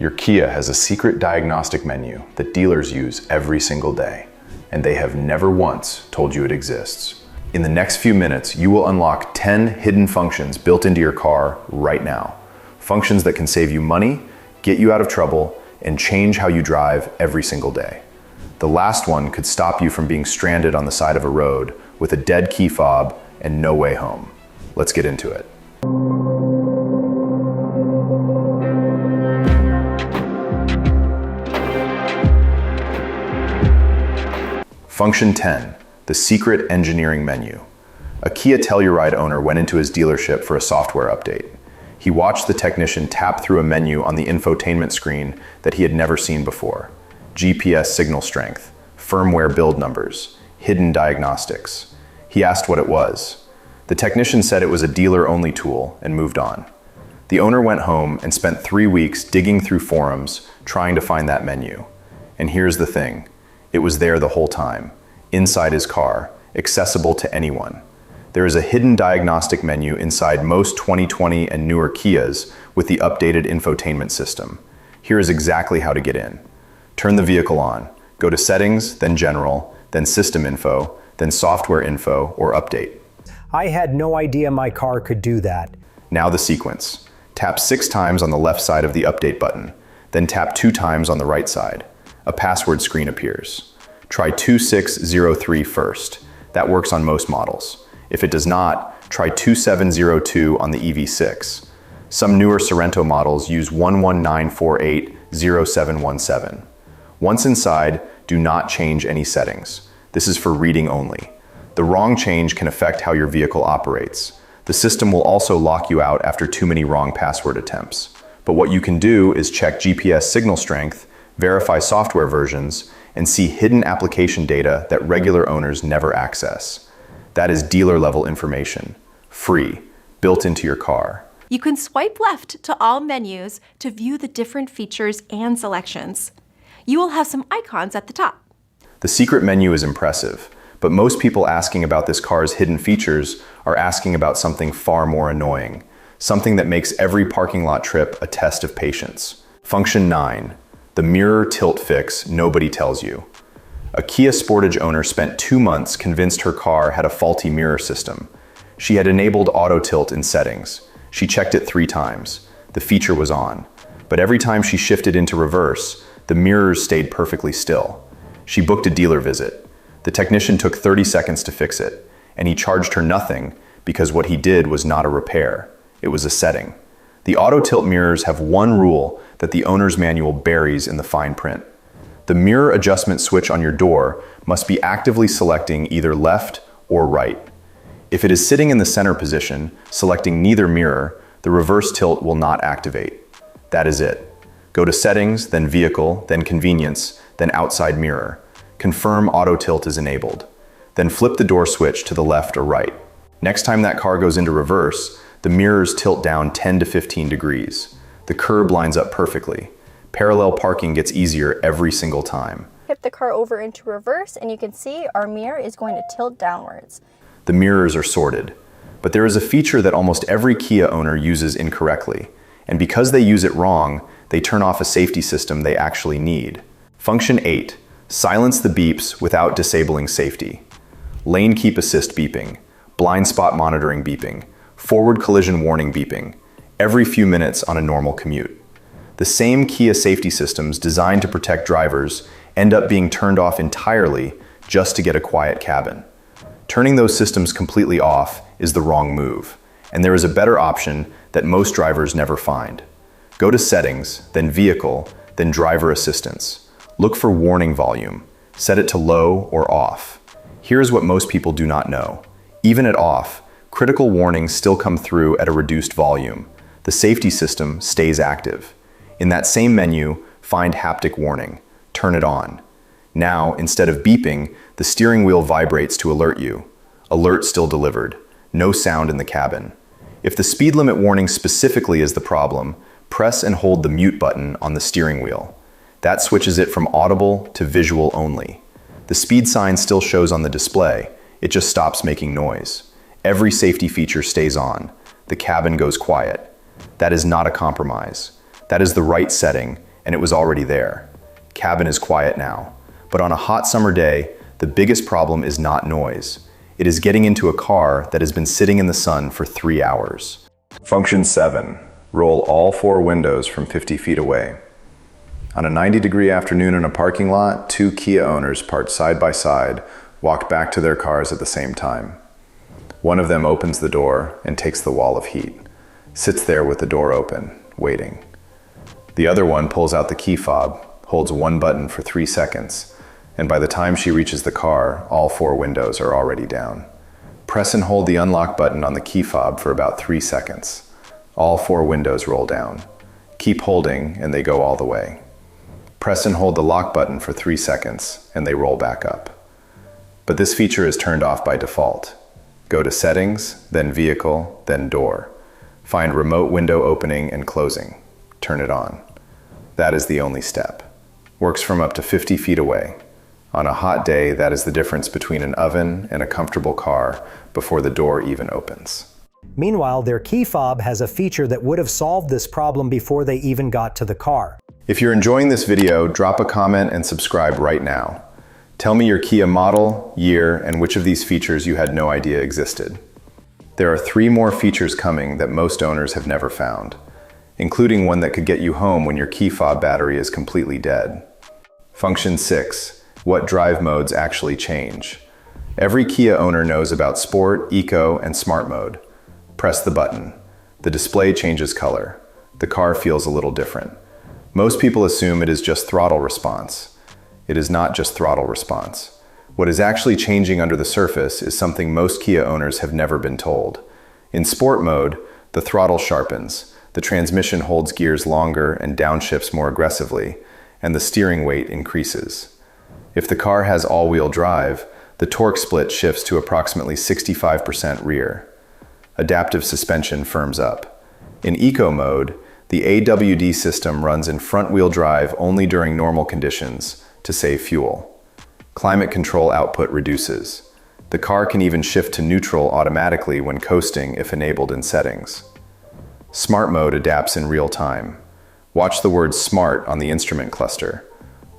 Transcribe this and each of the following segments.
Your Kia has a secret diagnostic menu that dealers use every single day, and they have never once told you it exists. In the next few minutes, you will unlock 10 hidden functions built into your car right now. Functions that can save you money, get you out of trouble, and change how you drive every single day. The last one could stop you from being stranded on the side of a road with a dead key fob and no way home. Let's get into it. Function 10, the secret engineering menu. A Kia Telluride owner went into his dealership for a software update. He watched the technician tap through a menu on the infotainment screen that he had never seen before. GPS signal strength, firmware build numbers, hidden diagnostics. He asked what it was. The technician said it was a dealer-only tool and moved on. The owner went home and spent 3 weeks digging through forums trying to find that menu. And here's the thing. It was there the whole time, inside his car, accessible to anyone. There is a hidden diagnostic menu inside most 2020 and newer Kias with the updated infotainment system. Here is exactly how to get in. Turn the vehicle on. Go to Settings, then General, then System Info, then Software Info or Update. I had no idea my car could do that. Now the sequence. Tap 6 times on the left side of the Update button, then tap 2 times on the right side. A password screen appears. Try 2603 first. That works on most models. If it does not, try 2702 on the EV6. Some newer Sorento models use 119480717. Once inside, do not change any settings. This is for reading only. The wrong change can affect how your vehicle operates. The system will also lock you out after too many wrong password attempts. But what you can do is check GPS signal strength, verify software versions, and see hidden application data that regular owners never access. That is dealer-level information, free, built into your car. You can swipe left to all menus to view the different features and selections. You will have some icons at the top. The secret menu is impressive, but most people asking about this car's hidden features are asking about something far more annoying, something that makes every parking lot trip a test of patience. Function 9. The mirror tilt fix nobody tells you. A Kia Sportage owner spent 2 months convinced her car had a faulty mirror system. She had enabled auto tilt in settings. She checked it 3 times. The feature was on. But every time she shifted into reverse, the mirrors stayed perfectly still. She booked a dealer visit. The technician took 30 seconds to fix it, and he charged her nothing because what he did was not a repair. It was a setting. The auto tilt mirrors have one rule that the owner's manual buries in the fine print. The mirror adjustment switch on your door must be actively selecting either left or right. If it is sitting in the center position, selecting neither mirror, the reverse tilt will not activate. That is it. Go to Settings, then Vehicle, then Convenience, then Outside Mirror. Confirm auto tilt is enabled. Then flip the door switch to the left or right. Next time that car goes into reverse, the mirrors tilt down 10 to 15 degrees. The curb lines up perfectly. Parallel parking gets easier every single time. Tip the car over into reverse and you can see our mirror is going to tilt downwards. The mirrors are sorted. But there is a feature that almost every Kia owner uses incorrectly. And because they use it wrong, they turn off a safety system they actually need. Function 8. Silence the beeps without disabling safety. Lane keep assist beeping. Blind spot monitoring beeping. Forward collision warning beeping. Every few minutes on a normal commute. The same Kia safety systems designed to protect drivers end up being turned off entirely just to get a quiet cabin. Turning those systems completely off is the wrong move, and there is a better option that most drivers never find. Go to Settings, then Vehicle, then Driver Assistance. Look for warning volume. Set it to low or off. Here's what most people do not know. Even at off, critical warnings still come through at a reduced volume. The safety system stays active. In that same menu, find Haptic Warning. Turn it on. Now, instead of beeping, the steering wheel vibrates to alert you. Alert still delivered. No sound in the cabin. If the speed limit warning specifically is the problem, press and hold the mute button on the steering wheel. That switches it from audible to visual only. The speed sign still shows on the display, it just stops making noise. Every safety feature stays on. The cabin goes quiet. That is not a compromise. That is the right setting, and it was already there. Cabin is quiet now. But on a hot summer day, the biggest problem is not noise. It is getting into a car that has been sitting in the sun for 3 hours. Function 7. Roll all 4 windows from 50 feet away. On a 90-degree afternoon in a parking lot, 2 Kia owners parked side by side walked back to their cars at the same time. One of them opens the door and takes the wall of heat, sits there with the door open, waiting. The other one pulls out the key fob, holds one button for 3 seconds, and by the time she reaches the car, all 4 windows are already down. Press and hold the unlock button on the key fob for about 3 seconds. All 4 windows roll down. Keep holding and they go all the way. Press and hold the lock button for 3 seconds and they roll back up. But this feature is turned off by default. Go to Settings, then Vehicle, then Door. Find Remote Window Opening and Closing. Turn it on. That is the only step. Works from up to 50 feet away. On a hot day, that is the difference between an oven and a comfortable car before the door even opens. Meanwhile, their key fob has a feature that would have solved this problem before they even got to the car. If you're enjoying this video, drop a comment and subscribe right now. Tell me your Kia model, year, and which of these features you had no idea existed. There are 3 more features coming that most owners have never found, including one that could get you home when your key fob battery is completely dead. Function 6. What drive modes actually change. Every Kia owner knows about Sport, Eco, and Smart mode. Press the button. The display changes color. The car feels a little different. Most people assume it is just throttle response. It is not just throttle response. What is actually changing under the surface is something most Kia owners have never been told. In Sport mode, the throttle sharpens, the transmission holds gears longer and downshifts more aggressively, and the steering weight increases. If the car has all-wheel drive, the torque split shifts to approximately 65% rear. Adaptive suspension firms up. In Eco mode, the AWD system runs in front-wheel drive only during normal conditions to save fuel. Climate control output reduces. The car can even shift to neutral automatically when coasting if enabled in settings. Smart mode adapts in real time. Watch the word Smart on the instrument cluster.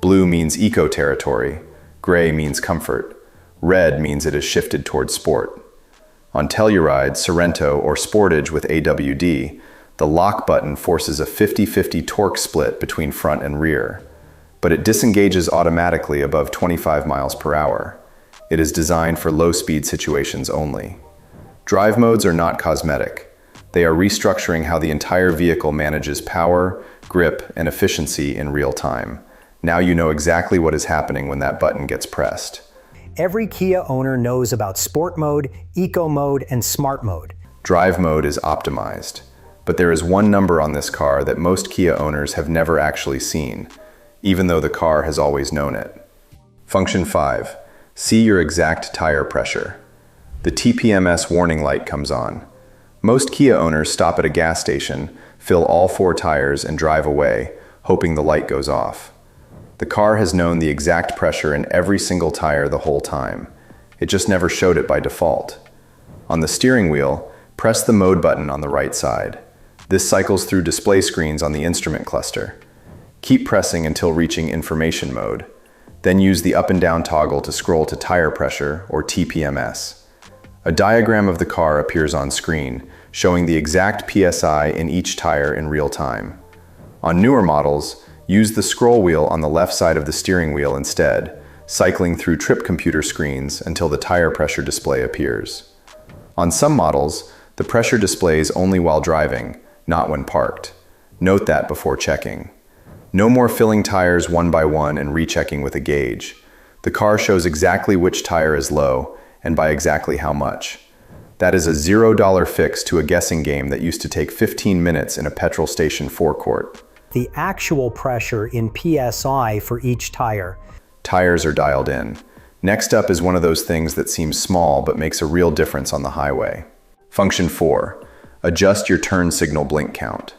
Blue means Eco territory, gray means comfort, red means it is shifted towards Sport. On Telluride, Sorento, or Sportage with AWD, the lock button forces a 50-50 torque split between front and rear, but it disengages automatically above 25 miles per hour. It is designed for low-speed situations only. Drive modes are not cosmetic. They are restructuring how the entire vehicle manages power, grip, and efficiency in real time. Now you know exactly what is happening when that button gets pressed. Every Kia owner knows about Sport mode, Eco mode, and Smart mode. Drive mode is optimized. But there is one number on this car that most Kia owners have never actually seen, even though the car has always known it. Function 5. See your exact tire pressure. The TPMS warning light comes on. Most Kia owners stop at a gas station, fill all 4 tires, and drive away, hoping the light goes off. The car has known the exact pressure in every single tire the whole time. It just never showed it by default. On the steering wheel, press the mode button on the right side. This cycles through display screens on the instrument cluster. Keep pressing until reaching information mode. Then use the up and down toggle to scroll to tire pressure, or TPMS. A diagram of the car appears on screen, showing the exact PSI in each tire in real time. On newer models, use the scroll wheel on the left side of the steering wheel instead, cycling through trip computer screens until the tire pressure display appears. On some models, the pressure displays only while driving, not when parked. Note that before checking. No more filling tires one by one and rechecking with a gauge. The car shows exactly which tire is low and by exactly how much. That is a $0 fix to a guessing game that used to take 15 minutes in a petrol station forecourt. The actual pressure in PSI for each tire. Tires are dialed in. Next up is one of those things that seems small but makes a real difference on the highway. Function 4. Adjust your turn signal blink count.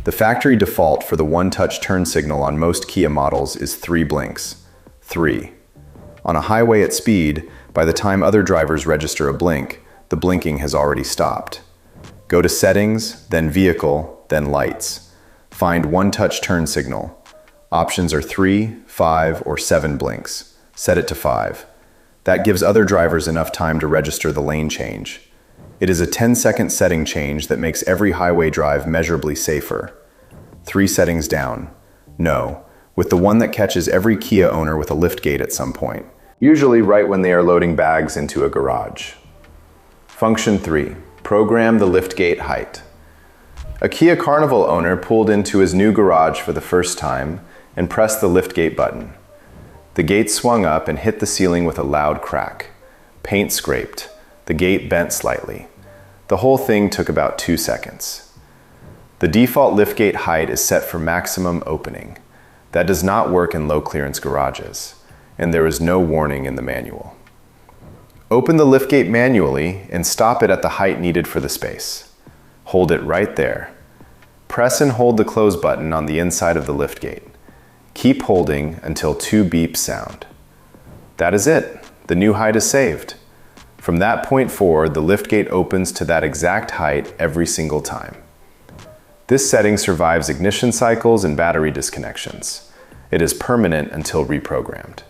The factory default for the one-touch turn signal on most Kia models is 3 blinks. 3. On a highway at speed, by the time other drivers register a blink, the blinking has already stopped. Go to Settings, then Vehicle, then Lights. Find one-touch turn signal. Options are 3, 5, or 7 blinks. Set it to 5. That gives other drivers enough time to register the lane change. It is a 10-second setting change that makes every highway drive measurably safer. 3 settings down. No, with the one that catches every Kia owner with a liftgate at some point, usually right when they are loading bags into a garage. Function 3. Program the liftgate height. A Kia Carnival owner pulled into his new garage for the first time and pressed the liftgate button. The gate swung up and hit the ceiling with a loud crack. Paint scraped. The gate bent slightly. The whole thing took about 2 seconds. The default liftgate height is set for maximum opening. That does not work in low-clearance garages, and there is no warning in the manual. Open the liftgate manually and stop it at the height needed for the space. Hold it right there. Press and hold the close button on the inside of the liftgate. Keep holding until 2 beeps sound. That is it. The new height is saved. From that point forward, the liftgate opens to that exact height every single time. This setting survives ignition cycles and battery disconnections. It is permanent until reprogrammed.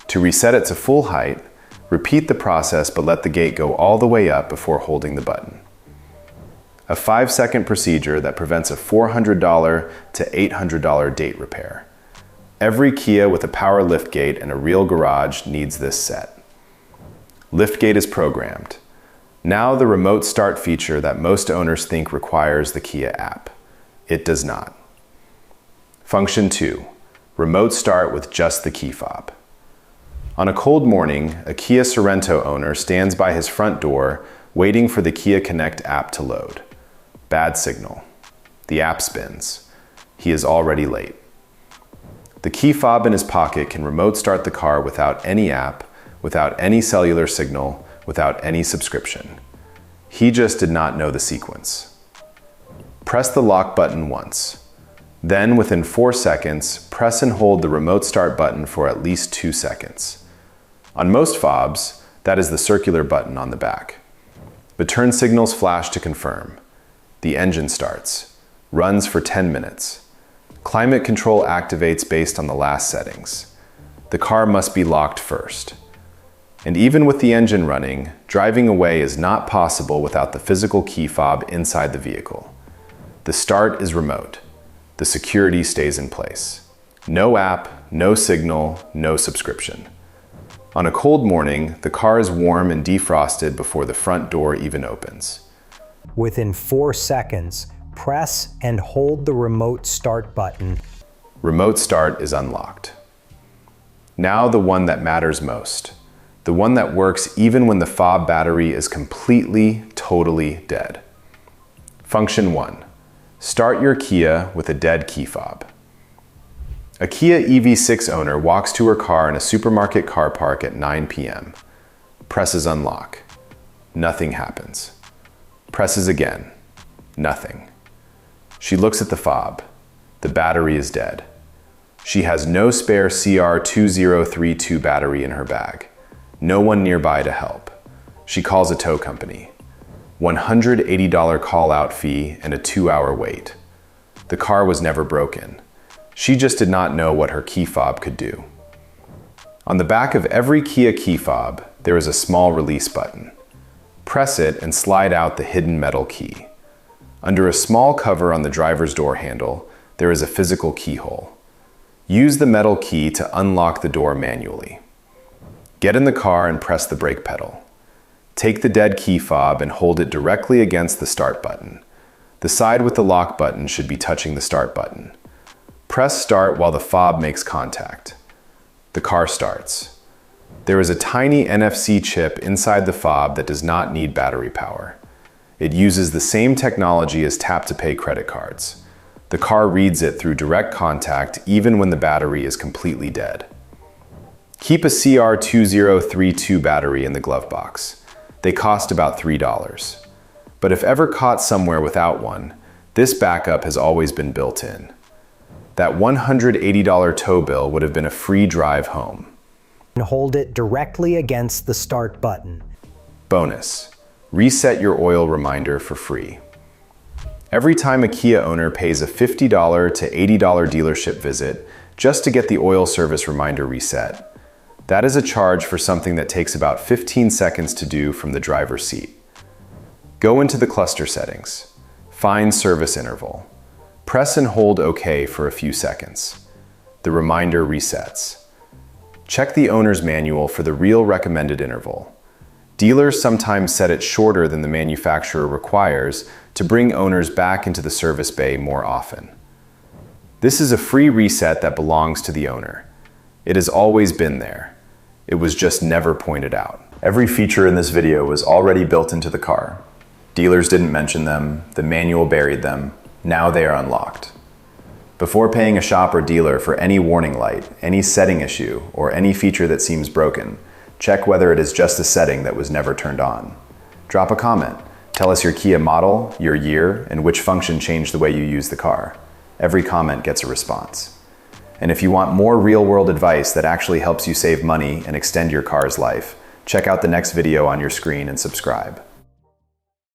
To reset it to full height, repeat the process but let the gate go all the way up before holding the button. A 5-second procedure that prevents a $400 to $800 date repair. Every Kia with a power liftgate and a real garage needs this set. Liftgate is programmed. Now the remote start feature that most owners think requires the Kia app. It does not. Function 2. Remote start with just the key fob. On a cold morning, a Kia Sorento owner stands by his front door waiting for the Kia Connect app to load. Bad signal. The app spins. He is already late. The key fob in his pocket can remote start the car without any app, without any cellular signal, without any subscription. He just did not know the sequence. Press the lock button once. Then, within 4 seconds, press and hold the remote start button for at least 2 seconds. On most fobs, that is the circular button on the back. The turn signals flash to confirm. The engine starts. Runs for 10 minutes. Climate control activates based on the last settings. The car must be locked first. And even with the engine running, driving away is not possible without the physical key fob inside the vehicle. The start is remote. The security stays in place. No app, no signal, no subscription. On a cold morning, the car is warm and defrosted before the front door even opens. Within 4 seconds, press and hold the remote start button. Remote start is unlocked. Now the one that matters most. The one that works even when the fob battery is completely, totally dead. Function 1. Start your Kia with a dead key fob. A Kia EV6 owner walks to her car in a supermarket car park at 9 p.m. Presses unlock. Nothing happens. Presses again. Nothing. She looks at the fob. The battery is dead. She has no spare CR2032 battery in her bag. No one nearby to help. She calls a tow company. $180 call-out fee and a 2-hour wait. The car was never broken. She just did not know what her key fob could do. On the back of every Kia key fob, there is a small release button. Press it and slide out the hidden metal key. Under a small cover on the driver's door handle, there is a physical keyhole. Use the metal key to unlock the door manually. Get in the car and press the brake pedal. Take the dead key fob and hold it directly against the start button. The side with the lock button should be touching the start button. Press start while the fob makes contact. The car starts. There is a tiny NFC chip inside the fob that does not need battery power. It uses the same technology as tap-to-pay credit cards. The car reads it through direct contact even when the battery is completely dead. Keep a CR2032 battery in the glove box. They cost about $3. But if ever caught somewhere without one, this backup has always been built in. That $180 tow bill would have been a free drive home. And hold it directly against the start button. Bonus: reset your oil reminder for free. Every time a Kia owner pays a $50 to $80 dealership visit, just to get the oil service reminder reset. That is a charge for something that takes about 15 seconds to do from the driver's seat. Go into the cluster settings. Find service interval. Press and hold OK for a few seconds. The reminder resets. Check the owner's manual for the real recommended interval. Dealers sometimes set it shorter than the manufacturer requires to bring owners back into the service bay more often. This is a free reset that belongs to the owner. It has always been there. It was just never pointed out. Every feature in this video was already built into the car. Dealers didn't mention them, the manual buried them, now they are unlocked. Before paying a shop or dealer for any warning light, any setting issue, or any feature that seems broken, check whether it is just a setting that was never turned on. Drop a comment. Tell us your Kia model, your year, and which function changed the way you use the car. Every comment gets a response. And if you want more real-world advice that actually helps you save money and extend your car's life, check out the next video on your screen and subscribe.